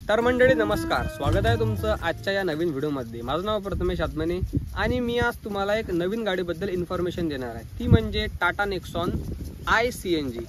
तर मंडळी नमस्कार, स्वागत आहे तुमचं आजच्या या नवीन व्हिडिओमध्ये। माझं नाव प्रथमेश आत्मने आणि मी आज तुम्हाला एक नवीन गाडीबद्दल इन्फॉर्मेशन देणार आहे। ती म्हणजे Tata Nexon iCNG।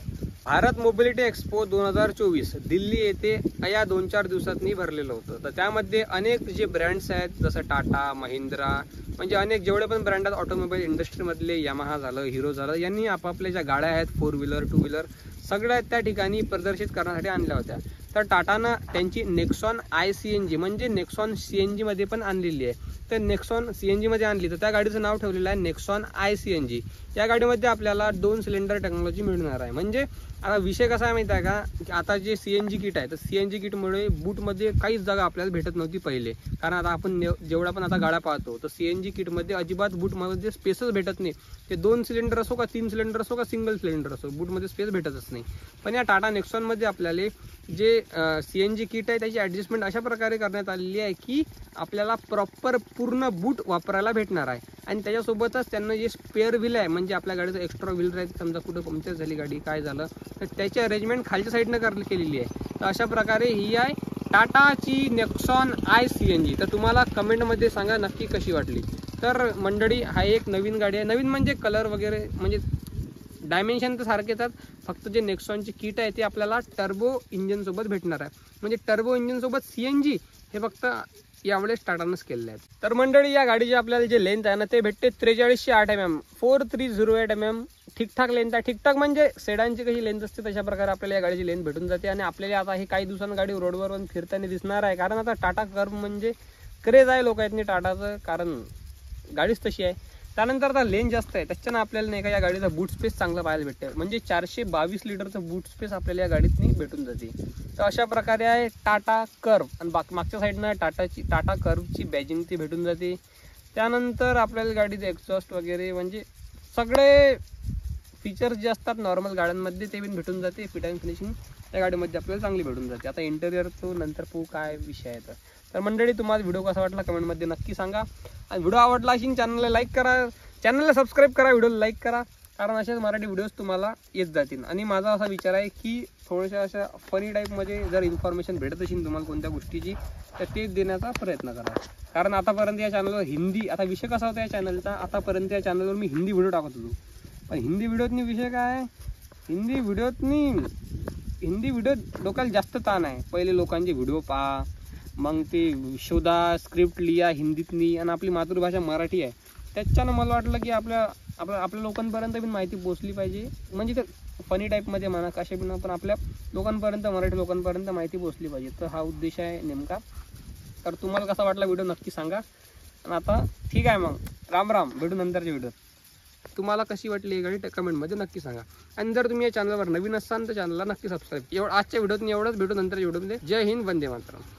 Bharat mobility expo 2024 Delhi येथे या 2-4 दिवसांनी भरलेलं होतं। तर त्यामध्ये अनेक जे ब्रँड्स आहेत जसं टाटा, महिंद्रा, म्हणजे अनेक जेवढे पण ब्रँड आहेत ऑटोमोबाईल इंडस्ट्रीमधले, यामाहा झालं, हिरो झालं, यांनी आपापल्या ज्या गाड्या आहेत 4 व्हीलर 2 व्हीलर सगळ्या त्या ठिकाणी प्रदर्शित करण्यासाठी आणल्या होत्या। तर टाटानं त्यांची नेक्सॉन iCNG म्हणजे नेक्सॉन CNG मध्ये पण आणलेली आहे। तर नेक्सॉन CNG मध्ये आणली तर त्या गाडीचं नाव ठेवलेलं आहे नेक्सॉन iCNG। या गाडीमध्ये आपल्याला 2 सिलेंडर टेक्नॉलॉजी मिळणार आहे। म्हणजे आता विषय कसा आहे माहिती आहे का, की आता जे CNG किट आहे तर CNG किटमुळे बूटमध्ये काहीच जागा आपल्याला भेटत नव्हती पहिले। कारण आता आपण जेवढा पण आता गाड्या पाहतो तर CNG किटमध्ये अजिबात बूटमध्ये स्पेसच भेटत नाही। ते 2 सिलेंडर असो का 3 सिलेंडर असो का सिंगल सिलेंडर असो, बूटमध्ये स्पेस भेटतच नाही। पण या टाटा नेक्सॉनमध्ये आपल्याला जे CNG किट आहे त्याची ॲडजस्टमेंट अशा प्रकारे करण्यात आलेली आहे की आपल्याला प्रॉपर पूर्ण बूट वापरायला भेटणार आहे। आणि त्याच्यासोबतच त्यांना जे स्पेअर व्हील आहे, म्हणजे आपल्या गाडीचं एक्स्ट्रा व्हील राहील, समजा कुठं पंक्चर झाली गाडी काय झालं तर त्याची अरेंजमेंट खालच्या साईडनं केलेली आहे। तर अशा प्रकारे ही आहे टाटाची नेक्सॉन iCNG। तर तुम्हाला कमेंटमध्ये सांगा नक्की कशी वाटली। तर मंडळी हा एक नवीन गाडी आहे, नवीन म्हणजे कलर वगैरे म्हणजे डायमेन्शन तर सारखेच आहेत, फक्त जे नेक्सॉनची किट आहे ते आपल्याला टर्बो इंजिन सोबत भेटणार आहे। म्हणजे टर्बो इंजिन सोबत CNG हे फक्त यावेळेस टाटानंच केलेलं आहे। तर मंडळी या गाडीची आपल्याला जे लेंथ आहे ना ते भेटते 4308 mm 4308 mm ठीकठाक लेंथ आहे। ठीकठाक म्हणजे सेडानची कशी लेंथ असते तशा प्रकारे आपल्याला या गाडीची लेंथ भेटून जाते। आणि आपल्याला आता हे काही दिवसांनी गाडी रोडवर फिरताना दिसणार आहे, कारण आता टाटा कर्व म्हणजे क्रेज आहे लोकांनी टाटाचं, कारण गाडीच तशी आहे। त्यानंतर आता लेंथ जास्त आहे त्याच्यानं आपल्याला नाही का या गाडीचा बूट स्पेस चांगला पाहायला भेटते। म्हणजे 422 लिटरचं बूट स्पेस आपल्याला या गाडीत भेटून जाते। तर अशा प्रकारे आहे टाटा कर्व। आणि मागच्या साईडनं टाटा कर्वची बॅजिंग ती भेटून जाते। त्यानंतर आपल्याला गाडीचं एक्झॉस्ट वगैरे म्हणजे सगळे फीचर्स जे असतात नॉर्मल गाड्यांमध्ये ते पण भेटून जाते। फिट अँड फिनिशिंग त्या गाडीमध्ये आपल्याला चांगली भेटून जाते। आता इंटेरियर तो नंतर काय विषय आहे। तर मंडळी तुम्हाला व्हिडिओ कसा वाटला कमेंटमध्ये नक्की सांगा। आणि व्हिडिओ आवडला असेल चॅनलला लाईक करा, चॅनलला सबस्क्राईब करा, व्हिडिओला लाईक करा, कारण असेच मराठी व्हिडिओज तुम्हाला येत जातील। आणि माझा असा विचार आहे की थोड्याशा अशा फनी टाईपमध्ये जर इन्फॉर्मेशन भेटत असेल तुम्हाला कोणत्या गोष्टीची तर ते देण्याचा प्रयत्न करा। कारण आतापर्यंत या चॅनलवर हिंदी, आता विषय कसा होता या चॅनलचा, आतापर्यंत या चॅनलवर मी हिंदी व्हिडिओ टाकत होतो, पण हिंदी व्हिडिओतनी विषय काय आहे, हिंदी व्हिडिओ लोकांना जास्त ताण आहे। पहिले लोकांचे व्हिडिओ पहा, मग ते शोधा, स्क्रिप्ट लिहा हिंदीतनी, आणि आपली मातृभाषा मराठी आहे त्याच्यानं मला वाटलं की आपल्या लोकांपर्यंत पण माहिती पोचली पाहिजे। म्हणजे ते फनी टाईपमध्ये म्हणा कशा बिना पण आपल्या लोकांपर्यंत, मराठी लोकांपर्यंत माहिती पोचली पाहिजे। तर हा उद्देश आहे नेमका। तर तुम्हाला कसा वाटला व्हिडिओ नक्की सांगा। आणि आता ठीक आहे, मग राम राम, भेटू नंतरच्या व्हिडिओत। तुम्हाला कशी वाटली ही गाडी कमेंटमध्ये नक्की सांगा। आणि जर तुम्ही या चॅनलवर नवीन असाल तर चॅनलला नक्की सबस्क्राईब। आजच्या व्हिडिओत एवढंच, भेटू नंतरच्या व्हिडिओमध्ये। जय हिंद, वंदे मातरम।